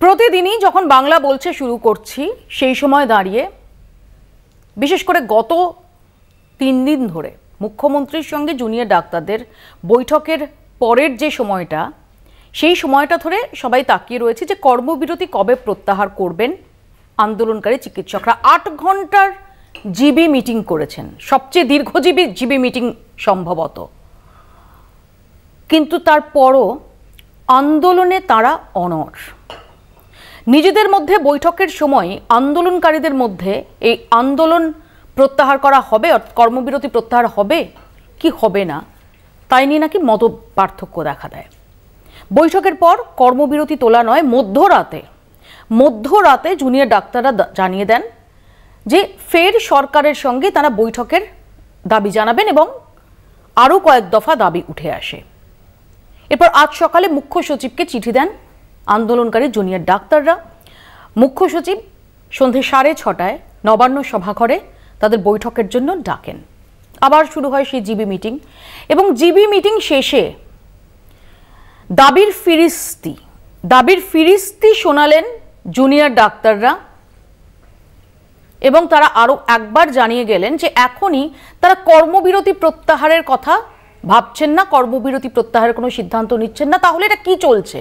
প্রতিদিনই যখন বাংলা বলছে শুরু করছি সেই সময় দাঁড়িয়ে বিশেষ করে গত 3 দিন ধরে মুখ্যমন্ত্রীর সঙ্গে জুনিয়র ডাক্তারদের বৈঠকের পরের যে সময়টা সেই সময়টা ধরে সবাই তাকিয়ে রয়েছে যে কর্মবিরতি কবে প্রত্যাহার করবেন আন্দোলনকারী চিকিৎসকরা। 8 ঘন্টার জিবি মিটিং করেছেন, সবচেয়ে দীর্ঘজীবী জিবি মিটিং সম্ভবত, কিন্তু তারপরও আন্দোলনে তারা অনড়। নিজেদের মধ্যে বৈঠকের সময় আন্দোলনকারীদের মধ্যে এই আন্দোলন প্রত্যাহার করা হবে, কর্মবিরতি প্রত্যাহার হবে কি হবে না তাই নিয়ে নাকি মত পার্থক্য দেখা দেয়। বৈঠকের পর কর্মবিরতি তোলা নয়, মধ্যরাতে জুনিয়র ডাক্তাররা জানিয়ে দেন যে ফের সরকারের সঙ্গে তারা বৈঠকের দাবি জানাবেন এবং আরও কয়েক দফা দাবি উঠে আসে। এরপর আজ সকালে মুখ্য সচিবকে চিঠি দেন আন্দোলনকারী জুনিয়র ডাক্তাররা। মুখ্য সচিব সন্ধে 6:30 নবান্ন সভাঘরে তাদের বৈঠকের জন্য ডাকেন। আবার শুরু হয় সেই জিবি মিটিং এবং জিবি মিটিং শেষে দাবির ফিরিস্তি শোনালেন জুনিয়র ডাক্তাররা এবং তারা আরও একবার জানিয়ে গেলেন যে এখনই তারা কর্মবিরতি প্রত্যাহারের কথা ভাবছেন না, কর্মবিরতি প্রত্যাহারের কোনো সিদ্ধান্ত নিচ্ছেন না। তাহলে এটা কি চলছে?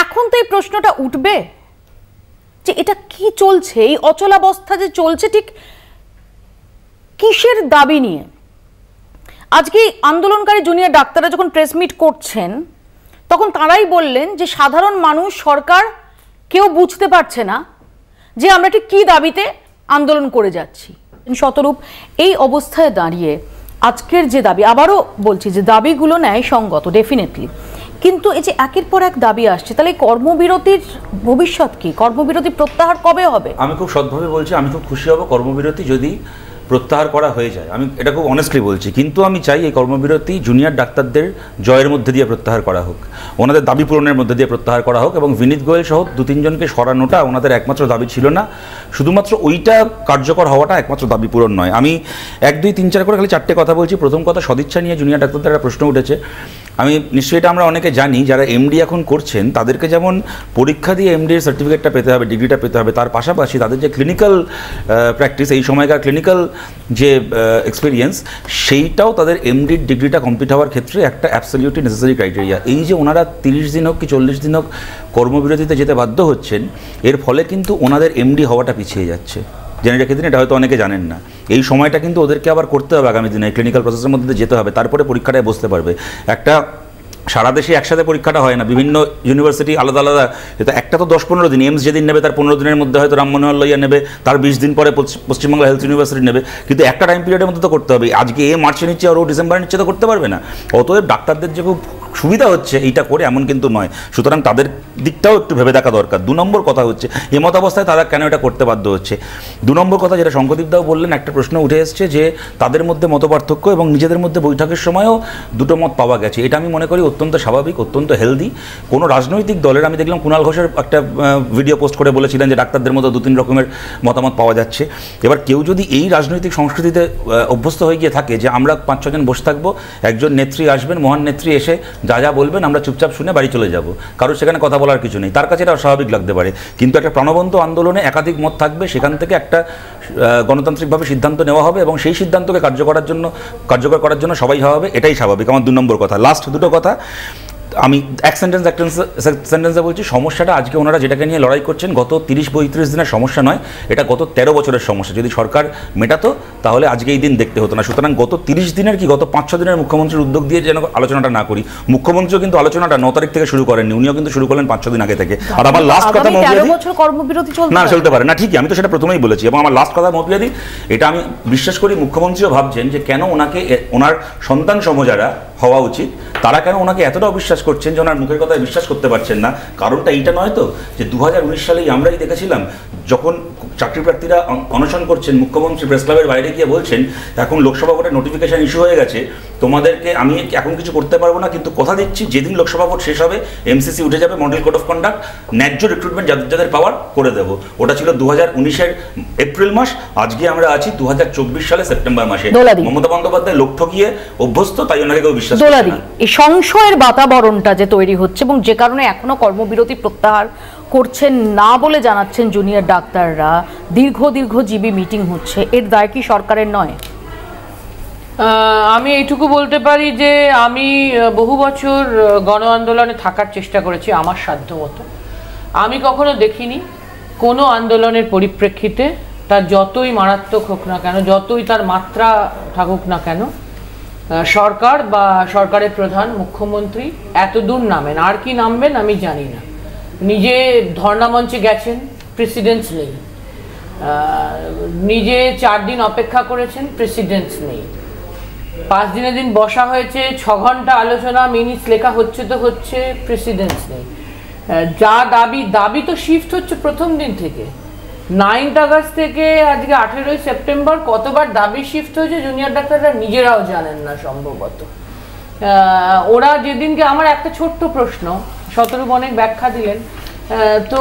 এখন তো এই প্রশ্নটা উঠবে যে এটা কি চলছে, এই অচলাবস্থা যে চলছে ঠিক কিসের দাবি নিয়ে। আজকে আন্দোলনকারী জুনিয়র ডাক্তাররা যখন প্রেস মিট করছেন তখন তারাই বললেন যে সাধারণ মানুষ, সরকার কেউ বুঝতে পারছে না যে আমরা ঠিক কী দাবিতে আন্দোলন করে যাচ্ছি। শতরূপ, এই অবস্থায় দাঁড়িয়ে আজকের যে দাবি, আবারও বলছি যে দাবিগুলো ন্যায়সঙ্গত ডেফিনেটলি, কিন্তু এই যে একের পর এক দাবি আসছে, তাহলে কর্মবিরতির ভবিষ্যৎ কি? কর্মবিরতি প্রত্যাহার কবে হবে? আমি খুব সৎভাবে বলছি, আমি খুব খুশি হব কর্মবিরতি যদি প্রত্যাহার করা হয়ে যায়। আমি এটা খুব অনেস্টলি বলছি, কিন্তু আমি চাই এই কর্মবিরতি জুনিয়র ডাক্তারদের জয়ের মধ্যে দিয়ে প্রত্যাহার করা হোক, ওনাদের দাবি পূরণের মধ্যে দিয়ে প্রত্যাহার করা হোক। এবং বিনীত গোয়েল সহ 2-3 জনকে সরানোটা ওনাদের একমাত্র দাবি ছিল না, শুধুমাত্র ওইটা কার্যকর হওয়াটা একমাত্র দাবি পূরণ নয়। আমি 1, 2, 3, 4 করে খালি 4টে কথা বলছি। প্রথম কথা, সদিচ্ছা নিয়ে জুনিয়র ডাক্তারদের একটা প্রশ্ন উঠেছে। আমি নিশ্চয়ই এটা আমরা অনেকে জানি, যারা এমডি এখন করছেন তাদেরকে যেমন পরীক্ষা দিয়ে এমডির সার্টিফিকেটটা পেতে হবে, ডিগ্রিটা পেতে হবে, তার পাশাপাশি তাদের যে ক্লিনিক্যাল প্র্যাকটিস, এই সময়কার ক্লিনিক্যাল যে এক্সপিরিয়েন্স, সেইটাও তাদের এমডির ডিগ্রিটা কমপ্লিট হওয়ার ক্ষেত্রে একটা অ্যাবসলিউটলি নেসেসারি ক্রাইটেরিয়া। এই যে ওনারা 30 দিন হোক কি 40 দিন হোক কর্মবিরতিতে যেতে বাধ্য হচ্ছেন, এর ফলে কিন্তু ওনাদের এমডি হওয়াটা পিছিয়ে যাচ্ছে। জেনে রেখে দিন, এটা হয়তো অনেকে জানেন না। এই সময়টা কিন্তু ওদেরকে আবার করতে হবে, আগামী দিনে ক্লিনিক্যাল প্রসেসের মধ্যে যেতে হবে, তারপরে পরীক্ষাটায় বসতে পারবে। একটা সারা দেশে একসাথে পরীক্ষাটা হয় না, বিভিন্ন ইউনিভার্সিটি আলাদা আলাদা। এটা একটা তো 10-15 দিন, এমস যেদিন নেবে তার 15 দিনের মধ্যে হয়তো রাম মনোহর লোহিয়া নেবে, তার 20 দিন পরে পশ্চিমবঙ্গ হেলথ ইউনিভার্সিটি নেবে, কিন্তু একটা টাইম পিরিয়ডের মধ্যে তো করতে হবে। আজকে মার্চে নিচ্ছে আর ও ডিসেম্বরে নিচ্ছে, তো করতে পারবে না। অতএব ডাক্তারদের যে খুব সুবিধা হচ্ছে এইটা করে, এমন কিন্তু নয়। সুতরাং তাদের দিকটাও একটু ভেবে দেখা দরকার। 2 নম্বর কথা হচ্ছে, এমত অবস্থায় তারা কেন এটা করতে বাধ্য হচ্ছে। 2 নম্বর কথা, যেটা শঙ্করদীপদাও বললেন, একটা প্রশ্ন উঠে এসছে যে তাদের মধ্যে মতপার্থক্য এবং নিজেদের মধ্যে বৈঠকের সময়ও দুটো মত পাওয়া গেছে। এটা আমি মনে করি অত্যন্ত স্বাভাবিক, অত্যন্ত হেলদি। কোনো রাজনৈতিক দলের, আমি দেখলাম কুণাল ঘোষের একটা ভিডিও পোস্ট করে বলেছিলেন যে ডাক্তারদের মধ্যে 2-3 রকমের মতামত পাওয়া যাচ্ছে। এবার কেউ যদি এই রাজনৈতিক সংস্কৃতিতে অভ্যস্ত হয়ে গিয়ে থাকে যে আমরা 5-6 জন বসে থাকবো, একজন নেত্রী আসবেন, মহান নেত্রী এসে যা যা বলবেন আমরা চুপচাপ শুনে বাড়ি চলে যাব, কারোর সেখানে কথা বলার কিছু নেই, তার কাছে এটা অস্বাভাবিক লাগতে পারে। কিন্তু একটা প্রাণবন্ত আন্দোলনে একাধিক মত থাকবে, সেখান থেকে একটা গণতান্ত্রিকভাবে সিদ্ধান্ত নেওয়া হবে এবং সেই সিদ্ধান্তকে কার্যকর করার জন্য সবাই হবে, এটাই স্বাভাবিক। আমার 2 নম্বর কথা। লাস্ট 2টো কথা আমি এক সেন্টেন্সে বলছি। সমস্যাটা আজকে ওনারা যেটাকে নিয়ে লড়াই করছেন গত 30-35 দিনের সমস্যা নয়, এটা গত 13 বছরের সমস্যা। যদি সরকার মেটাতো তাহলে আজকে এই দিন দেখতে হতো না। সুতরাং গত 30 দিনের কি গত 5-6 দিনের মুখ্যমন্ত্রীর উদ্যোগ দিয়ে যেন আলোচনাটা না করি। মুখ্যমন্ত্রীও কিন্তু আলোচনাটা 9 তারিখ থেকে শুরু করেননি, উনিও কিন্তু শুরু করলেন 5-6 দিন আগে থেকে। আর আমার লাস্ট কথা না চলতে পারে না, ঠিকই, আমি তো সেটা প্রথমেই বলেছি। এবং আমার লাস্ট কথা মৌপিয়াদি, এটা আমি বিশ্বাস করি মুখ্যমন্ত্রীও ভাবছেন যে কেন ওনাকে, ওনার সন্তান সম যারা হওয়া উচিত তারা কেন ওনাকে এতটা অবিশ্বাস করছেন যে ওনার মুখের কথায় বিশ্বাস করতে পারছেন না। কারণটা এইটা নয় তো যে 2019 সালেই আমরাই দেখেছিলাম যখন চাকরি প্রার্থীরা অনশন করছেন, মুখ্যমন্ত্রী প্রেস ক্লাবের বাইরে গিয়ে বলছেন এখন লোকসভা ভোটের নোটিফিকেশন ইস্যু হয়ে গেছে, তোমাদেরকে আমি এখন কিছু করতে পারবো না, কিন্তু কথা দিচ্ছি যেদিন লোকসভা ভোট শেষ হবে এমসিসি উঠে যাবে, মডেল কোড অফ কন্ডাক্ট, ন্যায্য রিক্রুটমেন্ট যাদের যাদের পাওয়ার করে দেবো। ওটা ছিল 2019-এর এপ্রিল মাস, আজকে আমরা আছি 2024 সালে সেপ্টেম্বর মাসে। মমতা বন্দ্যোপাধ্যায় লোক ঠকিয়ে অভ্যস্ত, তাই ওনাকে কেউ বিশ্বাস দোলাদি, এই সংশয়ের বাতাবরণটা যে তৈরি হচ্ছে এবং যে কারণে এখনো কর্মবিরতি প্রত্যাহার করছেন না বলে জানাচ্ছেন জুনিয়র ডাক্তাররা, দীর্ঘজীবী মিটিং হচ্ছে, এর দায় কি সরকারের নয়? আমি এইটুকু বলতে পারি যে আমি বহু বছর গণ আন্দোলনে থাকার চেষ্টা করেছি আমার সাধ্য মতো। আমি কখনো দেখিনি কোনো আন্দোলনের পরিপ্রেক্ষিতে তার যতই মারাত্মক হোক না কেন, যতই তার মাত্রা থাকুক না কেন, সরকার বা সরকারের প্রধান মুখ্যমন্ত্রী এত দূর নামেন। আর কি নামবেন আমি জানি না। নিজে ধর্ণা মঞ্চে গেছেন, প্রেসিডেন্স নেই। নিজে 4 দিন অপেক্ষা করেছেন, প্রেসিডেন্স নেই। 5 দিনের দিন বসা হয়েছে, 6 ঘন্টা আলোচনা, মিনিটস লেখা হচ্ছে তো হচ্ছে, প্রেসিডেন্স নেই। যা দাবি তো শিফট হচ্ছে প্রথম দিন থেকে। 9 আগস্ট থেকে আজকে 18 সেপ্টেম্বর কতবার দাবি শিফট হয়েছে জুনিয়র ডাক্তাররা নিজেরাও জানেন না সম্ভবত। ওরা যেদিনকে, আমার একটা ছোট্ট প্রশ্ন, শতরূপ অনেক ব্যাখ্যা দিলেন, তো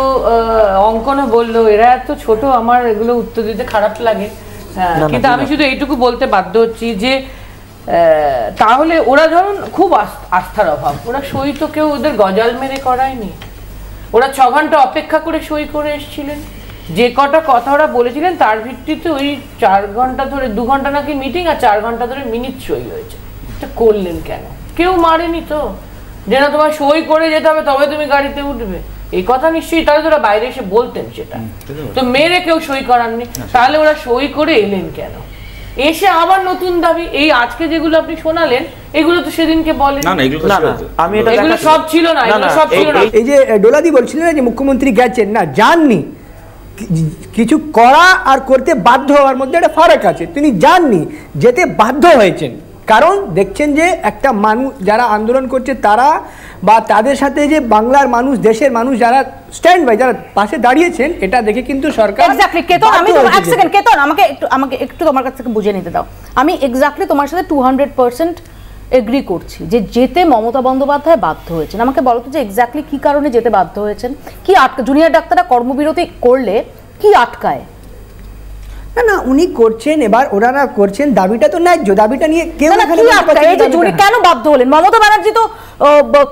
অঙ্কনও বললো এরা এত ছোট, আমার এগুলো উত্তর দিতে খারাপ লাগে, কিন্তু আমি শুধু এইটুকু বলতে বাধ্য হচ্ছি যে তাহলে ওরা ধরুন খুব আস্থার অভাব, ওরা সই তো কেউ ওদের গজাল মেরে করায়নি। ওরা 6 ঘন্টা অপেক্ষা করে সই করে এসেছিলেন। যে কটা কথা ওরা বলেছিলেন তার ভিত্তিতে ওই 4 ঘন্টা ধরে, 2 ঘন্টা নাকি মিটিং আর 4 ঘন্টা ধরে মিনিট সই হয়েছে। এটা করলেন কেন? কেউ মারেনি তো যে না তোমার সই করে যেতে হবে তবে তুমি গাড়িতে উঠবে, এই কথা নিশ্চয়ই তাহলে তোরা বাইরে এসে বলতেন সেটা তো, মেরে কেউ সই করাননি। তাহলে ওরা সই করে এলেন কেন? এসে আবার নতুন দাবি, এই আজকে যেগুলো আপনি শোনালেন এগুলো তো সেদিনকে বলেন না, আমি এটা এগুলো সব ছিল না, এগুলো সব ছিল না। এই যে ডোলাদি বলছিলেন যে মুখ্যমন্ত্রী গেছেন, না যাননি, কিছু করা আর করতে বাধ্য হওয়ার মধ্যে একটা ফারাক আছে। তিনি যাননি, যেতে বাধ্য হয়েছেন, কারণ দেখছেন যে একটা মানুষ যারা আন্দোলন করছে তারা বা তাদের সাথে যে বাংলার মানুষ, দেশের মানুষ যারা স্ট্যান্ড বাই, যারা পাশে দাঁড়িয়েছেন, এটা দেখে কিন্তু সরকার। এক্স্যাক্টলি কেতন, আমি এক সেকেন্ড কেতন, আমাকে একটু তোমার কাছ থেকে বুঝে নিতে দাও। আমি এক্স্যাক্টলি তোমার সাথে 200% এগ্রি করছি যে যেতে মমতা বন্দ্যোপাধ্যায় বাধ্য হয়েছেন। আমাকে বলো তো যে এক্স্যাক্টলি কি কারণে যেতে বাধ্য হয়েছেন? কি জুনিয়র ডাক্তাররা কর্মবিরতি করলে কি আটকায়? না উনি করছেন, এবার ওনারা করছেন, দাবিটা তো ন্যায্য, দাবিটা নিয়ে কেউ কেন বাধ্য হলেন? মমতা ব্যানার্জি তো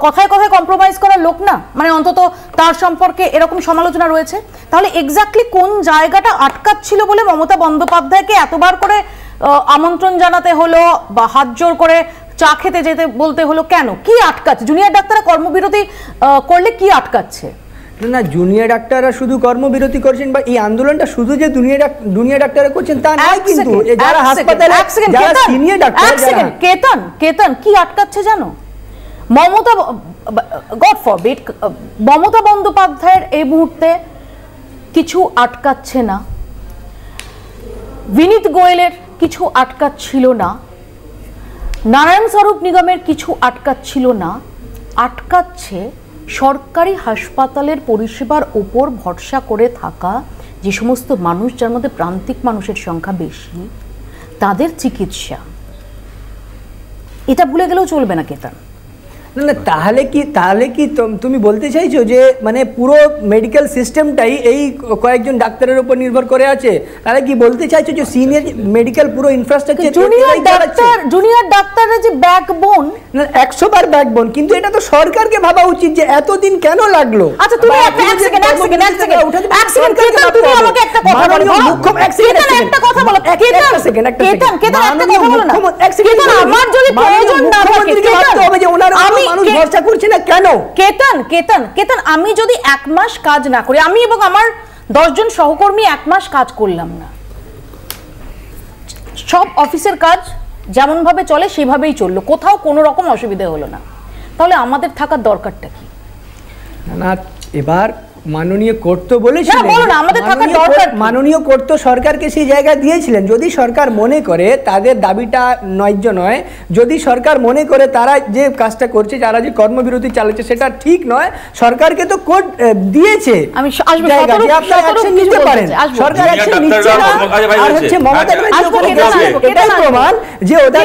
কথায় কথায় কম্প্রোমাইজ করার লোক না, মানে অন্তত তার সম্পর্কে এরকম সমালোচনা রয়েছে। তাহলে এক্স্যাক্টলি কোন জায়গাটা আটকাচ্ছিল বলে মমতা বন্দ্যোপাধ্যায়কে এতবার করে আমন্ত্রণ জানাতে হলো বা হাত জোর করে চা খেতে যেতে বলতে হলো? কেন, কি আটকাচ্ছে? জুনিয়র ডাক্তাররা কর্মবিরতি করলে কি আটকাচ্ছে? না, জুনিয়র ডাক্তাররা শুধু কর্মবিরতি করছেন বা এই আন্দোলনটা শুধু যে জুনিয়র ডাক্তাররা করছেন তা নয়, কিন্তু যারা হাসপাতালে যারা সিনিয়র ডাক্তার, কেতন কি আটকাচ্ছে জানো? মমতা, গড ফরবিড, মমতা বন্দ্যোপাধ্যায়ের এই মুহূর্তে কিছু আটকাচ্ছে না, বিনীত গোয়েলের কিছু আটকাচ্ছিল না, নারায়ণ স্বরূপ নিগমের কিছু আটকাচ্ছিল না, আটকাচ্ছে সরকারি হাসপাতালের পরিষেবার উপর ভরসা করে থাকা যে সমস্ত মানুষ, যার মধ্যে প্রান্তিক মানুষের সংখ্যা বেশি, তাদের চিকিৎসা। এটা ভুলে গেলেও চলবে না কেতন। না তাহলে কি তুমি বলতে চাইছো যে মানে পুরো মেডিকেল সিস্টেমটাই এই কয়েকজন ডাক্তারের উপর নির্ভর করে আছে? তাহলে কি বলতে চাইছো যে সিনিয়র মেডিকেল পুরো ইনফ্রাস্ট্রাকচার, জুনিয়র ডাক্তাররা যে ব্যাকবোন, 100 বার ব্যাকবোন, কিন্তু এটা তো সরকারকে ভাবা উচিত যে এতদিন কেন লাগলো। আচ্ছা তুমি এক সেকেন্ড তুমি আমাকে একটা কথা বলো, একটা কথা বলো কেতন, আমার যদি প্রয়োজন না থাকে, মানুষ ভরসা করছে না কেন? কেতন আমি যদি 1 মাস কাজ না করি, আমি এবং আমার 10 জন সহকর্মী 1 মাস কাজ করলাম না, সব অফিসের কাজ যেমন ভাবে চলে সেভাবেই চললো, কোথাও কোনো রকম অসুবিধা হলো না, তাহলে আমাদের থাকার দরকারটা কি? না এবার মাননীয় কোর্ট তো বলেছিলেন, মাননীয় কোর্ট তো সরকারকে সেই জায়গা দিয়েছিলেন, যদি সরকার মনে করে তাদের দাবিটা ন্যায্য নয়, যদি সরকার মনে করে তারা যে কাজটা করছে, যারা যে কর্মবিরতি চালাচ্ছে সেটা ঠিক নয়, সরকারকে তো কোর্ট দিয়েছে জায়গা যে আপনারা অ্যাকশন নিতে পারেন। সরকার অ্যাকশন নিচ্ছে না, আর হচ্ছে মমতা ব্যানার্জি এটাই প্রমাণ যে ওদের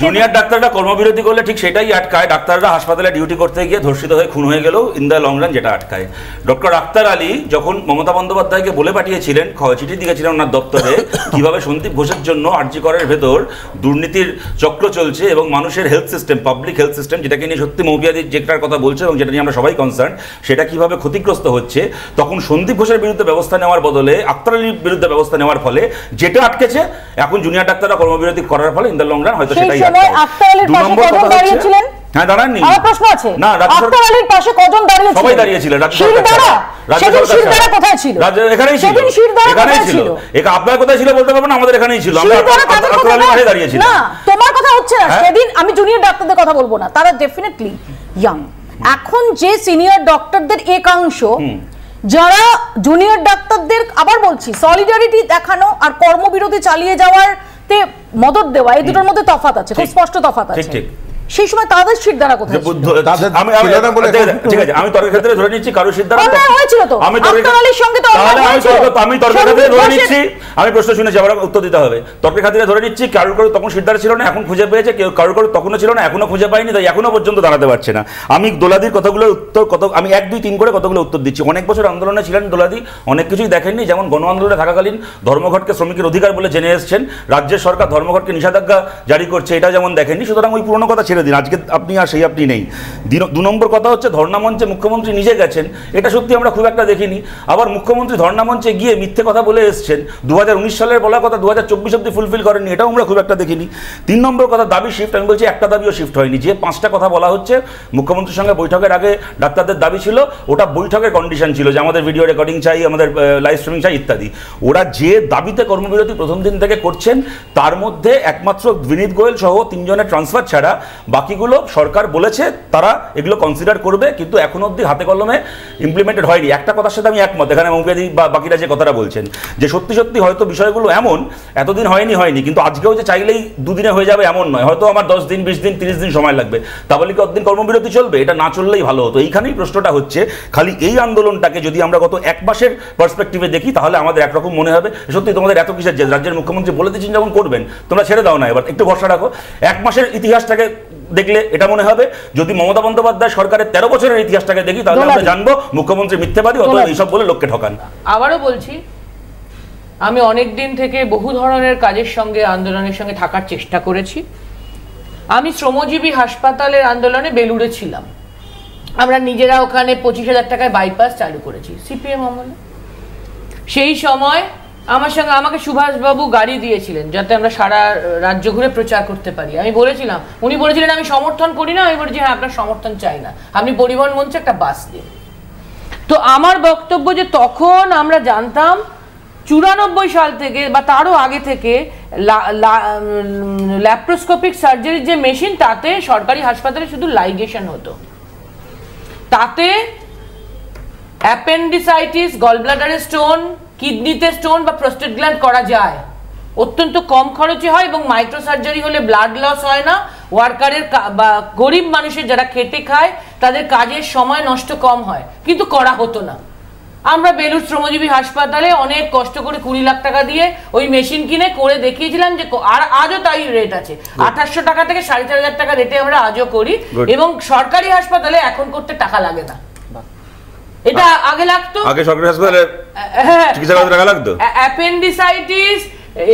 জুনিয়র ডাক্তাররা কর্মবিরতি করলে ঠিক সেটাই আটকায়। ডাক্তাররা হাসপাতালে ডিউটি করতে গিয়ে ধর্ষিত হয়ে খুন হয়ে গেলেও ইন দ্য লং রান যেটা আটকায়। ডক্টর আক্তার আলী যখন মমতা বন্দ্যোপাধ্যায়কে বলে পাঠিয়েছিলেন, চিঠি দিয়েছিলেন ওনার দপ্তরে, কিভাবে সন্দীপ ঘোষের জন্য আরজি করের ভেতর দুর্নীতির চক্র চলছে এবং মানুষের health system, public health system, যেটাকে নিয়ে সত্যি মৌপিয়াদি যেটার কথা বলছে এবং যেটা নিয়ে আমরা সবাই কনসার্ন, সেটা কিভাবে ক্ষতিগ্রস্ত হচ্ছে, তখন সন্দীপ ঘোষের বিরুদ্ধে ব্যবস্থা নেওয়ার বদলে আক্তার আলীর বিরুদ্ধে ব্যবস্থা নেওয়ার ফলে যেটা আটকেছে, এখন জুনিয়র ডাক্তাররা কর্মবিরতি করার ফলে ইন দ্য লং রান হয়তো সেটাই আটকায়। 2 নম্বর কথা হচ্ছে, হ্যাঁ দাঁড়াননি, আমার প্রশ্ন আছে, না আক্তার আলীর পাশে কজন দাঁড়িয়েছিল? সবাই দাঁড়িয়েছিলেন, রাজ্য সরকার কোথায় ছিল? এখানেই ছিল, এখানেই ছিল। আপনার কোথায় ছিল বলতে পারবেন না, আমাদের এখানেই ছিল, আমরা আক্তার আলীর পাশে দাঁড়িয়েছিলাম। না, তোমার কথা হচ্ছে না। সেদিন আমি জুনিয়র ডাক্তারদের কথা বলবো না, তারা ডেফিনেটলি ইয়াং। এখন যে সিনিয়র ডক্টরদের একাংশ যারা জুনিয়র ডাক্তারদের, আবার বলছি, সলিডারিটি দেখানো আর কর্মবিরতি চালিয়ে যাওয়ার তে মদত দেওয়া, এই দুটোর মধ্যে তফাৎ আছে, খুব স্পষ্ট তফাৎ আছে। সেই সময় তাদের সিদ্ধারা কোথায় ছিল? ঠিক আছে, আমি তর্কের ক্ষেত্রে ধরে নিচ্ছি কারো সিদ্ধারা হয়েছিল তো, আমি আক্তার আলীর সঙ্গে তো আমি তর্কের ক্ষেত্রে ধরে নিচ্ছি, আমি প্রশ্ন শুনেছি, আবার উত্তর দিতে হবে। তর্কের ক্ষেত্রে ধরে নিচ্ছি কারোর তখন সিদ্ধারা ছিল না, এখন খুঁজে পেয়েছে, কেউ কারোর তখনও ছিল না, এখনো খুঁজে পাইনি, তাই এখনো পর্যন্ত দাঁড়াতে পারছে না। আমি দোলাদির কথাগুলোর উত্তর আমি 1, 2, 3 করে কতগুলো উত্তর দিচ্ছি। অনেক বছর আন্দোলনে ছিলেন দোলাদি, অনেক কিছুই দেখেননি, যেমন গণ আন্দোলনে থাকাকালীন ধর্মঘটকে শ্রমিকের অধিকার বলে জেনে এসছেন, রাজ্যের সরকার ধর্মঘটকে নিষেধাজ্ঞা জারি করছে, এটা যেমন দেখেননি। সুতরাং ওই পুরনো কথা ছেড়ে দিন, আজকে আপনি আর সেই আপনি নেই। 2 নম্বর কথা হচ্ছে ধর্ণা মঞ্চে মুখ্যমন্ত্রী নিজে গেছেন, এটা সত্যি আমরা খুব একটা দেখিনি। আবার মুখ্যমন্ত্রী ধর্ণা মঞ্চে গিয়ে মিথ্যে কথা বলে এসছেন, 2019 সালের বলা কথা 2024 অব্দি ফুলফিল করেননি, এটাও আমরা খুব একটা দেখিনি। 3 নম্বর কথা দাবি শিফট, আমি বলছি একটা দাবিও শিফট হয়নি। যে 5টা কথা বলা হচ্ছে মুখ্যমন্ত্রীর সঙ্গে বৈঠকের আগে ডাক্তারদের দাবি ছিল, ওটা বৈঠকের কন্ডিশন ছিল যে আমাদের ভিডিও রেকর্ডিং চাই, আমাদের লাইভ স্ট্রিমিং চাই ইত্যাদি। ওরা যে দাবিতে কর্মবিরতি প্রথম দিন থেকে করছেন, তার মধ্যে একমাত্র বিনীত গোয়েল সহ 3 জনের ট্রান্সফার ছাড়া বাকিগুলো সরকার বলেছে তারা এগুলো কনসিডার করবে, কিন্তু এখনো অবধি হাতে কলমে ইমপ্লিমেন্টেড হয়নি। একটা কথার সাথে আমি একমত, এখানে মৌপিয়াদি বা বাকিরা যে কথাটা বলছেন, যে সত্যি সত্যি হয়তো বিষয়গুলো এমন এতদিন হয়নি, কিন্তু আজকেও যে চাইলেই 2 দিনে হয়ে যাবে এমন নয়, হয়তো আমার 10 দিন, 20 দিন, 30 দিন সময় লাগবে। তাহলে কি অতদিন কর্মবিরতি চলবে? এটা না চললেই ভালো হতো। এইখানেই প্রশ্নটা হচ্ছে, খালি এই আন্দোলনটাকে যদি আমরা গত 1 মাসের পার্সপেক্টিভে দেখি, তাহলে আমাদের একরকম মনে হবে সত্যি তোমাদের এত কিসের যে রাজ্যের মুখ্যমন্ত্রী বলে দিচ্ছেন যখন করবেন, তোমরা ছেড়ে দাও না, এবার একটু ভরসা রাখো। 1 মাসের ইতিহাসটাকে দেখলে এটা মনে হবে, যদি মমতা বন্দ্যোপাধ্যায় সরকারের 13 বছরের ইতিহাসটাকে দেখি, তাহলে আমরা জানবো মুখ্যমন্ত্রী মিথ্যাবাদী, অথবা এইসব বলে লোককে ঠকান। আবারও বলছি, আমি অনেক দিন থেকে বহু ধরনের কাজের সঙ্গে, আন্দোলনের সঙ্গে থাকার চেষ্টা করেছি। আমি শ্রমজীবী হাসপাতালের আন্দোলনে বেলুড়ে ছিলাম, আমরা নিজেরা ওখানে 25,000 টাকায় বাইপাস চালু করেছি সিপিএম আমলে। সেই সময় আমাকে সুভাষবাবু গাড়ি দিয়েছিলেন যাতে আমরা সারা রাজ্য ঘুরে প্রচার করতে পারি। আমি বলেছিলাম, উনি বলেছিলেন আমি সমর্থন করি না, আমি বলেছি হ্যাঁ আপনার সমর্থন চাই না, আপনি পরিবহন মঞ্চে একটা বাস দিন। তো আমার বক্তব্য যে তখন আমরা জানতাম 94 সাল থেকে বা তারও আগে থেকে ল্যাপ্রোস্কোপিক সার্জারির যে মেশিন, তাতে সরকারি হাসপাতালে শুধু লাইগেশন হতো, তাতে অ্যাপেন্ডিসাইটিস, গলব্লাডারে স্টোন, কিডনিতে স্টোন বা প্রোস্টেট গ্ল্যান্ড করা যায়, অত্যন্ত কম খরচে হয়, এবং মাইক্রো সার্জারি হলে ব্লাড লস হয় না, ওয়ার্কারের বা গরিব মানুষের যারা খেটে খায় তাদের কাজের সময় নষ্ট কম হয়, কিন্তু করা হতো না। আমরা বেলুড় শ্রমজীবী হাসপাতালে অনেক কষ্ট করে 20 লাখ টাকা দিয়ে ওই মেশিন কিনে করে দেখিয়েছিলাম, যে আর আজও তাই রেট আছে, 2800 টাকা থেকে 4,500 টাকা রেটে আমরা আজও করি, এবং সরকারি হাসপাতালে এখন করতে টাকা লাগে না। এটা আগে লাগতো, আগে সরকারি হাসপাতালে চিকিৎসা করতে টাকা লাগতো, অ্যাপেন্ডিসাইটিস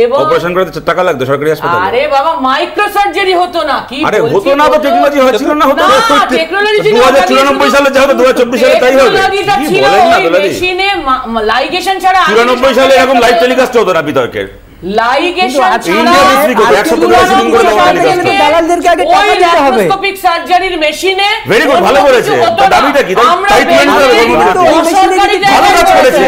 এবং অপারেশন করতে টাকা লাগতো সরকারি হাসপাতালে। আরে বাবা, মাইক্রো সার্জারি হতো না, কি আরে হতো না, তো টেকনোলজি হচ্ছিল না, হতো না, টেকনোলজি ছিল 2094 সালে যা হতো 2024 সালে তাই হবে। কি বলেন না দলাদি, মেশিনে লাইগেশন ছাড়া 94 সালে এরকম লাইভ টেলিকাস্ট হতো না বিতর্কের, লাইগেশন ল্যাপ্রোস্কোপিক সার্জারির মেশিনে। ভেরি গুড, ভালো করেছে, দাবিটা কি তাই ভালো কাজ করেছে,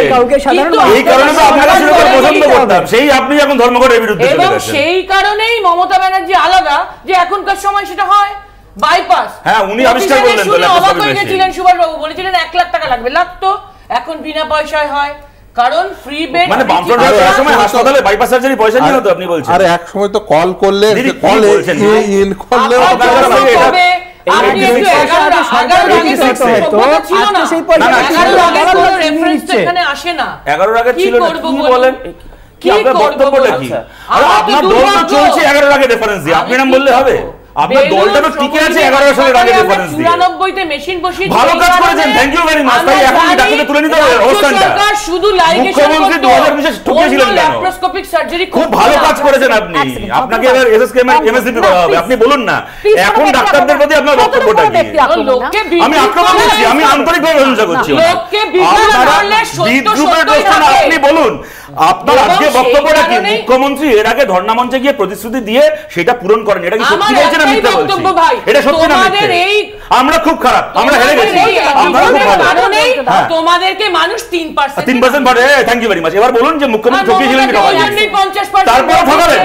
এই কারণে তো আপনারা শুরু করে পছন্দ করতাম, সেই আপনি এখন ধর্মঘটের বিরুদ্ধে চলে গেছেন। এবং সেই কারণেই মমতা ব্যানার্জি আলাদা, যে এখনকার সময় সেটা হয় বাইপাস। হ্যাঁ, উনি আবিষ্কার করলেন তো অবাক হয়ে গেছিলেন, সুভাষবাবু বলেছিলেন 1 লাখ টাকা লাগবে, লাগতো, এখন বিনা পয়সায় হয়, কারণ ফ্রি বেড। মানে বামফ্রন্টের সময় হাসপাতালে বাইপাস সার্জারি পয়সা নিয়ে হতো, আপনি বলছেন। আরে এক সময় তো কল করলে কলে ইন করলে আসে না, 11 আগে ছিল না, কি বলেন, কি আপনার বক্তব্যটা কি? আপনার দল তো চলছে 11 আগে রেফারেন্স দিয়ে, আপনি নাম বললে হবে? আপনার দলটা তো টিকে আছে 11 সালের আগে রেফারেন্স দিয়ে 94 তে মেশিন বসিয়ে ভালো কাজ করেছেন, থ্যাংক ইউ ভেরি মাচ। তাই এখন ডাক্তারকে তুলে নিতে হবে অবস্থানটা। সরকার শুধু লাইগেশন মুখ্যমন্ত্রী 2020 ঠকিয়েছিলেন কেন? ল্যাপ্রোস্কোপিক সার্জারি খুব ভালো কাজ করেছেন আপনি। আপনাকে এবার এসএসকেএম এমএসসিপি করা হবে। আপনি বলুন না এখন ডাক্তারদের প্রতি আপনার বক্তব্যটা কি? আমি আক্রমণ করছি, আমি আন্তরিকভাবে প্রশংসা করছি। আপনি বলুন আপনার আজকে বক্তব্যটা কি? মুখ্যমন্ত্রী এর আগে ধর্ণা মঞ্চে গিয়ে প্রতিশ্রুতি দিয়ে সেটা পূরণ করেন, এটা কি সত্যি বলছেন না মিথ্যা বলছেন? এটা সত্যি না মিথ্যা? আমরা খুব খারাপ, আমরা হেরে গেছি। আমরা খুব ভালো। তোমাদেরকে মানুষ 3% 3% ভোটে, থ্যাংক ইউ ভেরি মাচ। এবার বলুন যে মুখ্যমন্ত্রী ঠকিয়েছিলেন কি ঠকাইছিলেন? তারপরে ঠকালেন,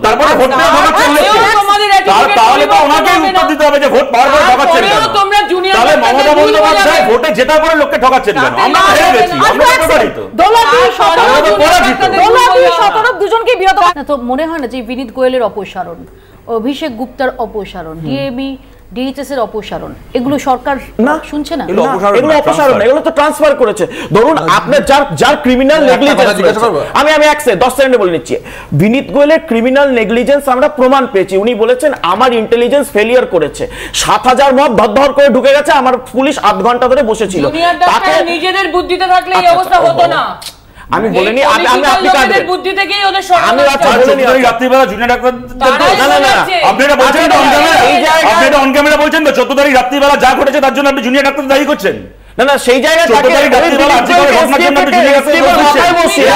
তারপরে ভোট পেয়ে ঠকাচ্ছেন লোককে। তাহলে তো ওনাকে উত্তর দিতে হবে যে ভোট পাওয়ার পরে ঠকাচ্ছেন কেন? তাহলে মমতা বন্দ্যোপাধ্যায় ভোটে জেতার পরে লোককে ঠকাচ্ছেন কেন? আমরা হেরে গেছি, আমরা প্রতারিত। দুজনকে বিরত তো মনে হয় না যে বিনীত গোয়েলের অপসারণ, অভিষেক গুপ্তার অপসারণ, ডিএমই ডিএইচএস এর অপসারণ, এগুলো সরকার শুনছে না? এগুলো অপসারণ, এগুলো তো ট্রান্সফার করেছে। ধরুন আপনার যার ক্রিমিনাল নেগলিজেন্স, আমি 10 সেকেন্ডে বলে নিচ্ছি। বিনীত গোয়েলের ক্রিমিনাল নেগলিজেন্স আমরা প্রমাণ পেয়েছি। উনি বলেছেন আমার ইন্টেলিজেন্স ফেলিয়ার করেছে, 7000 মব ধর করে ঢুকে গেছে, আমার পুলিশ 8 ঘন্টা ধরে বসেছিল। তাকে নিজেদের বুদ্ধিতে থাকলে এই অবস্থা হতো না। আমি বলিনি, আমি আপনি কাদের বুদ্ধি থেকেই ওদের সরকার। আমি বলিনি রাত্রিবেলা জুনিয়র ডাক্তার না আপনারা বলছেন তো অন ক্যামেরা, আপনারা অন ক্যামেরা বলছেন তো 14 তারিখ রাত্রিবেলা যা ঘটেছে তার জন্য আপনি জুনিয়র ডাক্তার দায়ী করছেন? না সেই জায়গায় তাকে রাত্রিবেলা আজকে ঘটনার জন্য আপনি জুনিয়র ডাক্তার বলছেন?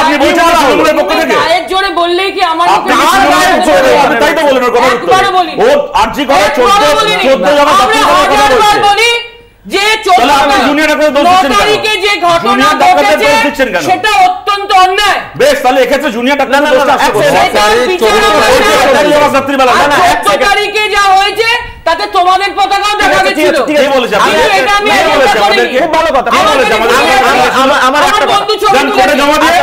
আপনি বলছেন তৃণমূলের পক্ষ থেকে গায়ের জোরে বললেই কি আমার আপনি তাই তো বলেন ওর কথা উত্তর ও আরজি করে 14 জমা কথা বলি যে 14 তারিখে যে ঘটনা ঘটেছে সেটা অত্যন্ত অন্যায়। বেশ, তাহলে এক্ষেত্রে জুনিয়র ডাক্তার রাত্রিবেলা 14 তারিখে যা হয়েছে তাতে তোমাদের পতাকাও দেখা গেছিল। কে বলেছে? খুব ভালো কথা। আমার একটা বন্ধু ছবি করে জমা দিয়ে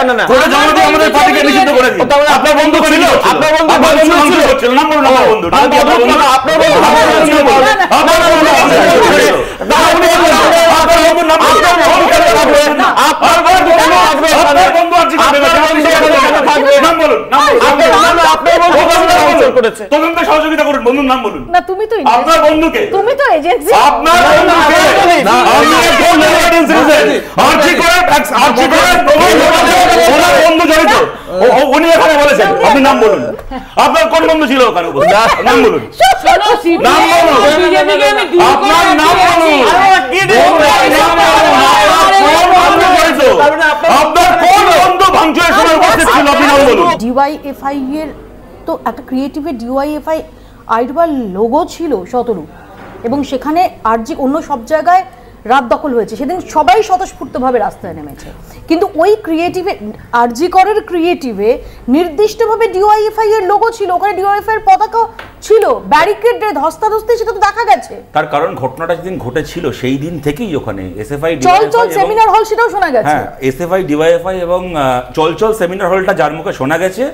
আমাদের পার্টিকে নিষিদ্ধ করে দিন। আপনার বন্ধু ছিল, আপনার বন্ধু ছিল, নাম বলুন আপনার বন্ধু। আপনার বন্ধু তদন্তে সহযোগিতা করুন, বন্ধুর নাম বলুন। না তুমি তো আপনার বন্ধুকে, তুমি তো এজেন্সি, আপনার বন্ধু জড়িত, উনি এখানে বলেছেন, আপনি নাম বলুন। আপনার কোন বন্ধু ছিল ওখানে? নাম বলুন, নাম বলুন, আপনার নাম বলুন। আপনার কোন বন্ধু ভাঙচুরের সময় উপস্থিত ছিল? আপনি নাম বলুন। ডিওয়াইএফআই এর তো একটা ক্রিয়েটিভের ডিওয়াইএফআই আইডবার লোগো ছিল 17, এবং সেখানে আরজি অন্য সব জায়গায় রাত দখল হয়েছে, সেদিন সবাই স্বতঃস্ফূর্তভাবে রাস্তায় নেমেছে, কিন্তু ওই ক্রিয়েটিভে আরজি করের ক্রিয়েটিভে নির্দিষ্টভাবে ডিওয়াইএফআই এর লোগো ছিল, ওখানে ডিওয়াইএফআই এর পতাকা ছিল, ব্যারিকেড ধস্তাধস্তি সেটা তো দেখা গেছে। তার কারণ ঘটনাটা যেদিন ঘটেছিল সেই দিন থেকেই ওখানে এসএফআই চল সেমিনার হল সেটাও শোনা গেছে। হ্যাঁ, এসএফআই ডিওয়াইএফআই এবং চল সেমিনার হলটা যার মুখে শোনা গেছে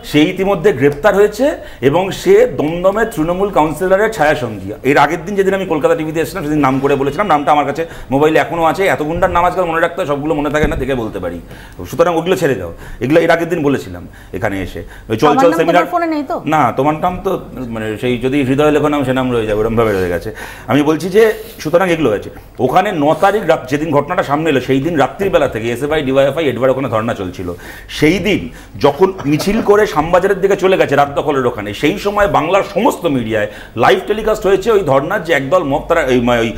সে ইতিমধ্যে গ্রেপ্তার হয়েছে এবং সে দমদমের তৃণমূল কাউন্সিলরের ছায়াসঙ্গী। এর আগের দিন যেদিন আমি কলকাতা টিভিতে এসেছিলাম সেদিন নাম করে বলেছিলাম, নামটা আমার কাছে মোবাইলে এখনো আছে, এত গুন্ডার নাম আজকাল মনে রাখতে সবগুলো মনে থাকে না, দেখে বলতে পারি, সুতরাং ওগুলো ছেড়ে দাও। এগুলো এর আগের দিন বলেছিলাম এখানে এসে। ওই চল সেমিনার ফোনে নেই তো? না, তোমার নাম তো মানে সেই যদি হৃদয় লেখো নাম সে নাম রয়ে যাবে, ওরমভাবে রয়ে গেছে। আমি বলছি যে সুতরাং এগুলো হয়েছে ওখানে 9 তারিখ যেদিন ঘটনাটা সামনে এলো সেই দিন রাত্রিবেলা থেকে এসএফআই ডিওয়াইএফআই এডবার ওখানে ধর্ণা চলছিল। সেই দিন যখন মিছিল করে শ্যামবাজারের দিকে চলে গেছে রাত দখলের ওখানে, সেই সময় বাংলার সমস্ত মিডিয়ায় লাইভ টেলিকাস্ট হয়েছে ওই ধর্নার যে একদল মব, তারা ওই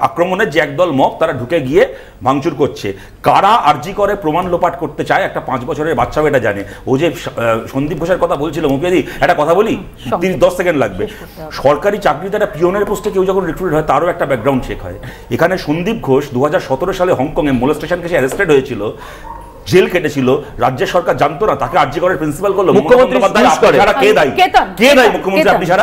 আক্রমণের যে একদল মব তারা ঢুকে গিয়ে ভাঙচুর করছে। কারা আরজি করে প্রমাণ লোপাট করতে চায় একটা 5 বছরের বাচ্চাও এটা জানে। ও যে সন্দীপ ঘোষের কথা বলছিল, মুপিয়াদি একটা কথা বলি, 10 সেকেন্ড লাগবে। সরকারি চাকরিতে একটা পিওনের পোস্টে কেউ যখন রিক্রুট হয় তারও একটা ব্যাকগ্রাউন্ড চেক হয়। এখানে সন্দীপ ঘোষ 2017 সালে হংকংয়ে মোলেস্টেশন কেসে অ্যারেস্টেড হয়েছিল, জেল কেটেছিল, রাজ্য সরকার জানতো না, তাকে আরজি করের প্রিন্সিপাল করলো মুখ্যমন্ত্রী। কে দায়ী? মুখ্যমন্ত্রী আপনি ছাড়া।